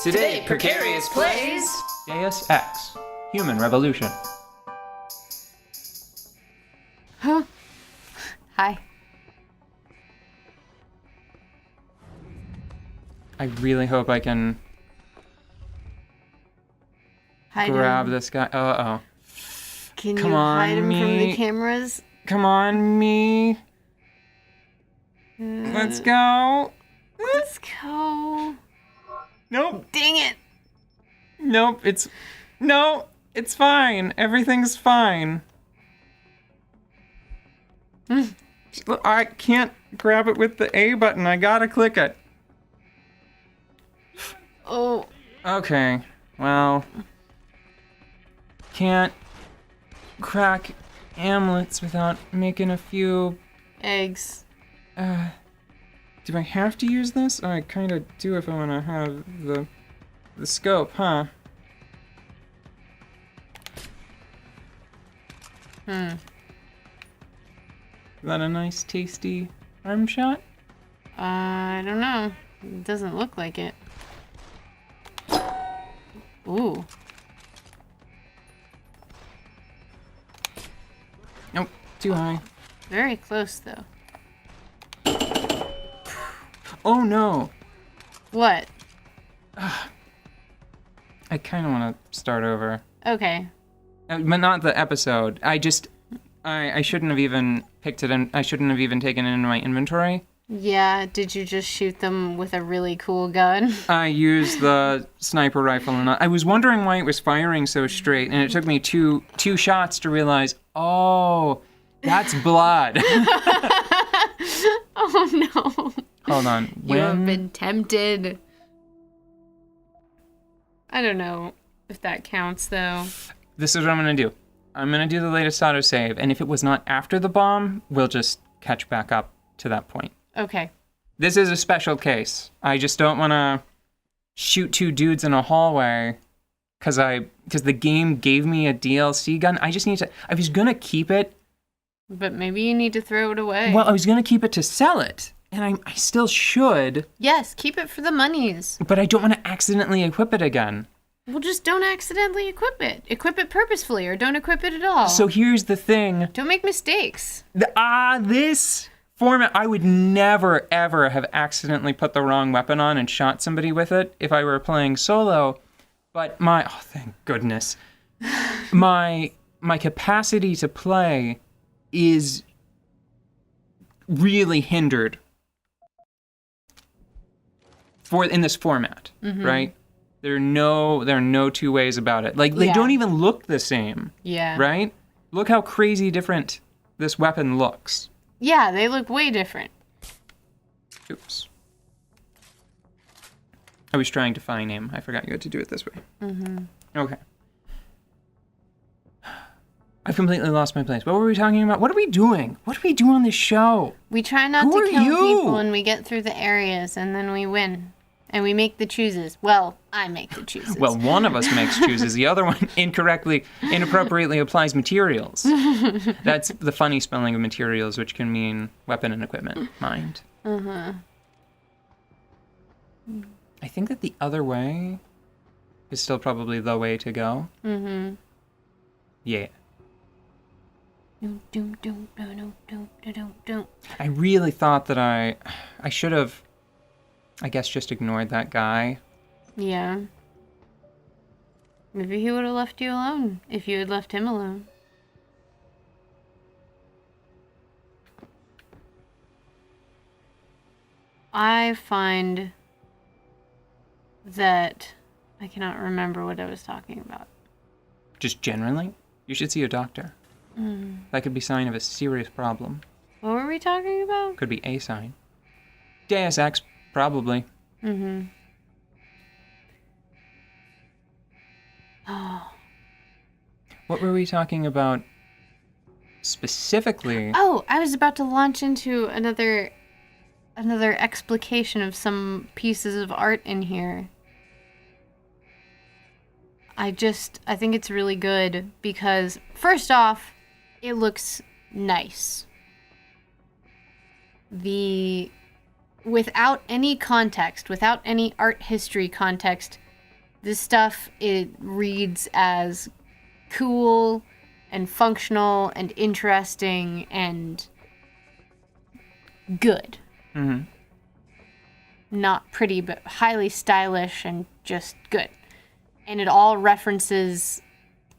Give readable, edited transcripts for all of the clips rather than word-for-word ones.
Today, Precarious plays Deus Ex, Human Revolution. Huh? Hi. I really hope I can Hide grab him. this guy. Uh-oh. Can Come you on, hide him from me. the cameras? Come on, me. Let's go. Let's go. Nope. Dang it. Nope. It's fine. Everything's fine. I can't grab it with the A button. I gotta click it. Oh. Okay. Well. Can't crack amulets without making a few. Eggs. Do I have to use this? Oh, I kind of do if I want to have the scope, huh? Is that a nice, tasty arm shot? I don't know. It doesn't look like it. Ooh. Nope, too high. Very close, though. Oh no! What? I kind of want to start over. Okay. But not the episode. I shouldn't have even picked it in. I shouldn't have even taken it into my inventory. Yeah, did you just shoot them with a really cool gun? I used the sniper rifle, and I was wondering why it was firing so straight, and it took me two shots to realize, oh, that's blood. Oh no. Hold on. You have been tempted. I don't know if that counts, though. This is what I'm going to do. I'm going to do the latest autosave, and if it was not after the bomb, we'll just catch back up to that point. Okay. This is a special case. I just don't want to shoot two dudes in a hallway because the game gave me a DLC gun. I was going to keep it. But maybe you need to throw it away. Well, I was going to keep it to sell it, and I still should. Yes, keep it for the monies. But I don't want to accidentally equip it again. Well, just don't accidentally equip it. Equip it purposefully or don't equip it at all. So here's the thing. Don't make mistakes. This format, I would never, ever have accidentally put the wrong weapon on and shot somebody with it if I were playing solo. But thank goodness. My capacity to play is really hindered in this format, right? There are no two ways about it. Like, they don't even look the same. Yeah. Right? Look how crazy different this weapon looks. Yeah, they look way different. Oops. I was trying to find him. I forgot you had to do it this way. Okay. I've completely lost my place. What were we talking about? What are we doing? What do we do on this show? We try not Who to are kill you? people and we get through the areas and then we win. And we make the chooses. Well, I make the chooses. Well, one of us makes chooses. The other one inappropriately applies materials. That's the funny spelling of materials, which can mean weapon and equipment. Mind. I think that the other way is still probably the way to go. Yeah. I really thought that I should have, I guess, just ignored that guy. Yeah. Maybe he would have left you alone if you had left him alone. I find that I cannot remember what I was talking about. Just generally, you should see a doctor. That could be a sign of a serious problem. What were we talking about? Could be a sign. Deus Ex, probably. Oh. What were we talking about specifically? Oh, I was about to launch into another explication of some pieces of art in here. I think it's really good because, first off, it looks nice. Without any context, without any art history context, This stuff, it reads as cool and functional and interesting and good. Mm-hmm. Not pretty, but highly stylish and just good. And it all references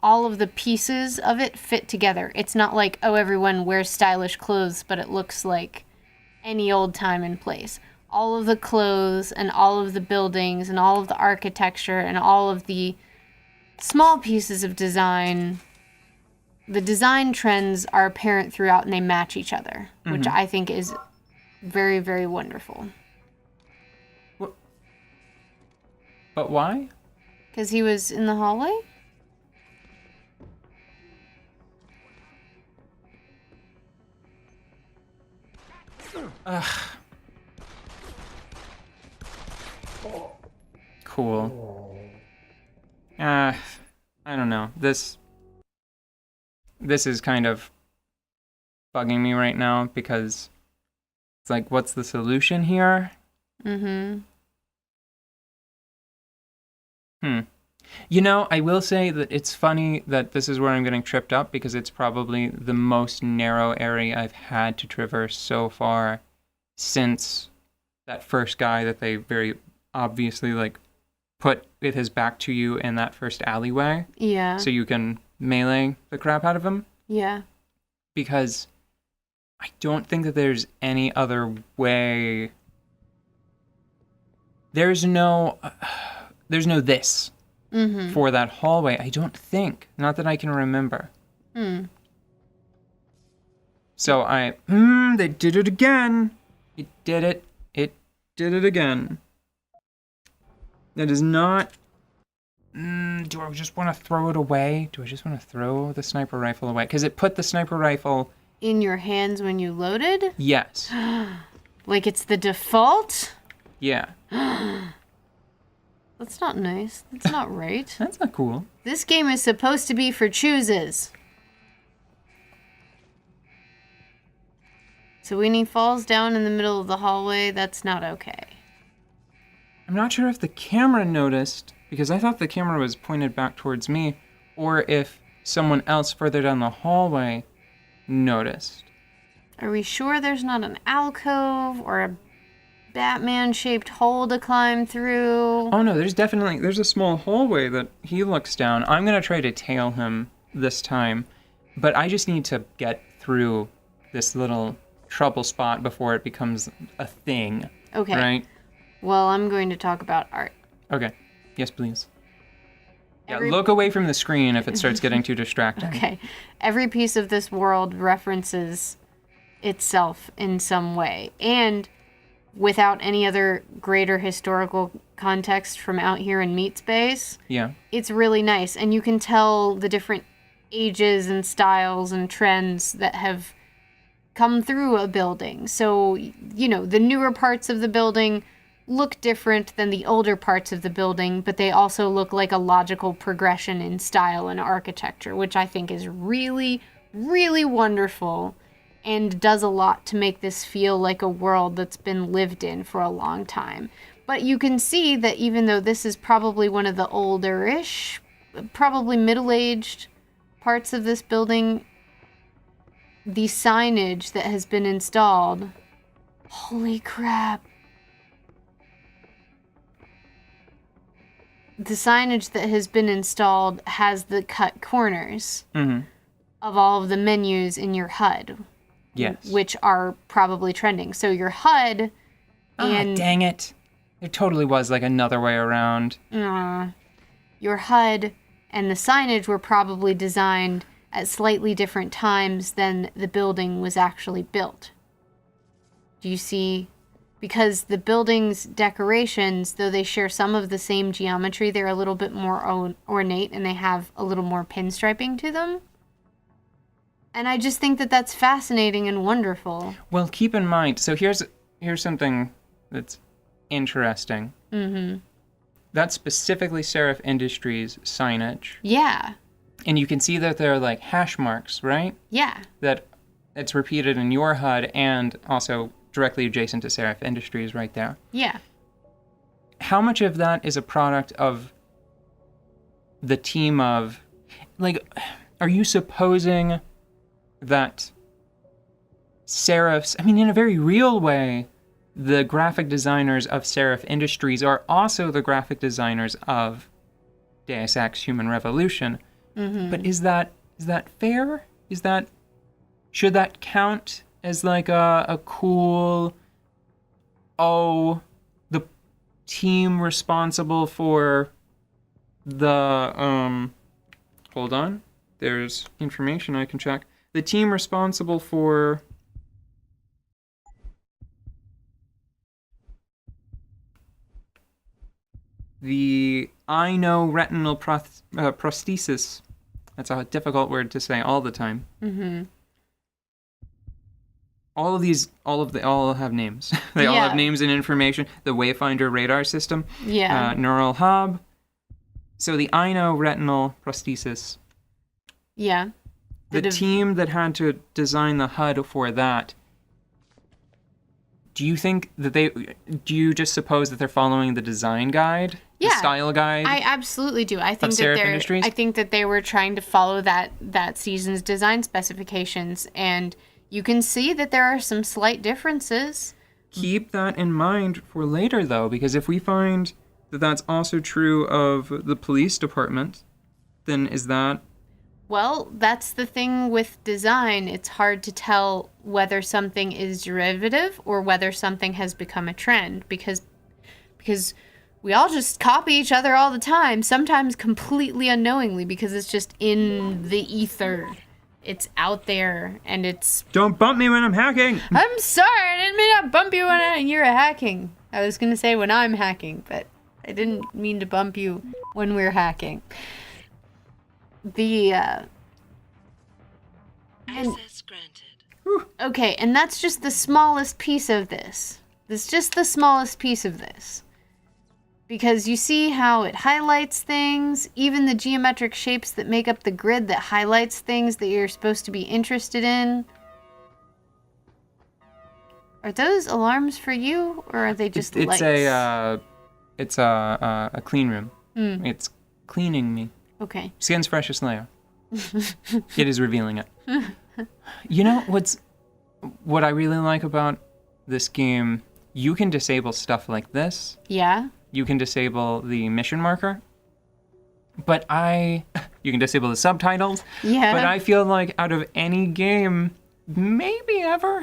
all of the pieces of it fit together. It's not like, oh, everyone wears stylish clothes, but it looks like any old time and place. All of the clothes and all of the buildings and all of the architecture and all of the small pieces of design, the design trends are apparent throughout and they match each other, which I think is very, very wonderful. But why? Because he was in the hallway? Ugh. Cool. I don't know. This is kind of bugging me right now because it's like, what's the solution here? Mm-hmm. You know, I will say that it's funny that this is where I'm getting tripped up because it's probably the most narrow area I've had to traverse so far since that first guy that they very obviously, like, put with his back to you in that first alleyway. Yeah. So you can melee the crap out of him. Yeah. Because I don't think that there's any other way. There's no this for that hallway. I don't think. Not that I can remember. So they did it again. It did it. It did it again. That is not... do I just want to throw it away? Do I just want to throw the sniper rifle away? Because it put the sniper rifle... In your hands when you loaded? Yes. Like it's the default? Yeah. That's not nice. That's not right. That's not cool. This game is supposed to be for chooses. So when he falls down in the middle of the hallway, that's not okay. I'm not sure if the camera noticed, because I thought the camera was pointed back towards me, or if someone else further down the hallway noticed. Are we sure there's not an alcove or a Batman-shaped hole to climb through? Oh no, there's a small hallway that he looks down. I'm gonna try to tail him this time, but I just need to get through this little trouble spot before it becomes a thing. Okay. Right? Well, I'm going to talk about art. Okay. Yes, please. Yeah, look away from the screen if it starts getting too distracting. Okay. Every piece of this world references itself in some way. And without any other greater historical context from out here in Meat Space, Yeah. it's really nice. And you can tell the different ages and styles and trends that have come through a building. So, you know, the newer parts of the building look different than the older parts of the building, but they also look like a logical progression in style and architecture, which I think is really, really wonderful and does a lot to make this feel like a world that's been lived in for a long time. But you can see that even though this is probably one of the older-ish, probably middle-aged parts of this building, the signage that has been installed, holy crap. The signage that has been installed has the cut corners of all of the menus in your HUD. Yes. Which are probably trending. So your HUD and... dang it. There totally was like another way around. Your HUD and the signage were probably designed at slightly different times than the building was actually built. Do you see? Because the building's decorations, though they share some of the same geometry, they're a little bit more ornate and they have a little more pinstriping to them. And I just think that that's fascinating and wonderful. Well, keep in mind, so here's something that's interesting. That's specifically Seraph Industries signage. Yeah. And you can see that there are like hash marks, right? Yeah. That it's repeated in your HUD and also directly adjacent to Seraph Industries right there. Yeah. How much of that is a product of the team of, like, are you supposing that Seraph's, I mean, in a very real way, the graphic designers of Seraph Industries are also the graphic designers of Deus Ex Human Revolution. But is that fair? Should that count as like a cool, the team responsible for the, hold on, there's information I can check. The team responsible for the I know retinal prosthesis. That's a difficult word to say all the time. All have names. They all have names and information. The Wayfinder radar system. Yeah. Neural hub. So the I know retinal prosthesis. Yeah. The team that had to design the HUD for that. Do you think that do you just suppose that they're following the design guide? Yeah. The style guide? I absolutely do. I think Seraph Industries? I think that they were trying to follow that season's design specifications, and you can see that there are some slight differences. Keep that in mind for later, though, because if we find that that's also true of the police department, then is that... Well, that's the thing with design. It's hard to tell whether something is derivative or whether something has become a trend, because we all just copy each other all the time, sometimes completely unknowingly, because it's just in the ether. It's out there, and it's... Don't bump me when I'm hacking! I'm sorry, I didn't mean to bump you when you're hacking. I was going to say when I'm hacking, but I didn't mean to bump you when we're hacking. Access granted. Okay, and that's just the smallest piece of this. That's just the smallest piece of this. Because you see how it highlights things, even the geometric shapes that make up the grid that highlights things that you're supposed to be interested in. Are those alarms for you, or are they just lights? It's a clean room. It's cleaning me. Okay. Skin's freshest layer. It is revealing it. You know what I really like about this game? You can disable stuff like this. Yeah. You can disable the mission marker. But you can disable the subtitles. Yeah. But I feel like out of any game, maybe ever,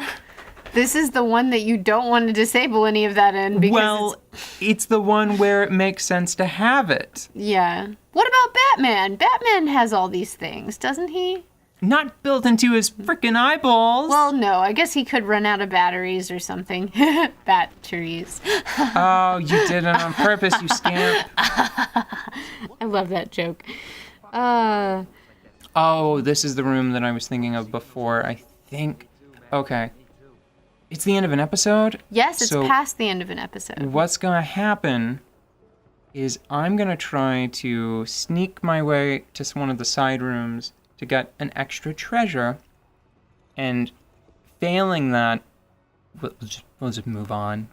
this is the one that you don't want to disable any of that in, because it's the one where it makes sense to have it. Yeah. What about Batman? Batman has all these things, doesn't he? Not built into his freaking eyeballs. Well, no. I guess he could run out of batteries or something. Batteries. Oh, you did it on purpose, you scamp. I love that joke. Oh, this is the room that I was thinking of before, I think. Okay. It's the end of an episode? Yes, it's so past the end of an episode. What's going to happen is I'm going to try to sneak my way to one of the side rooms to get an extra treasure, and failing that, we'll just move on.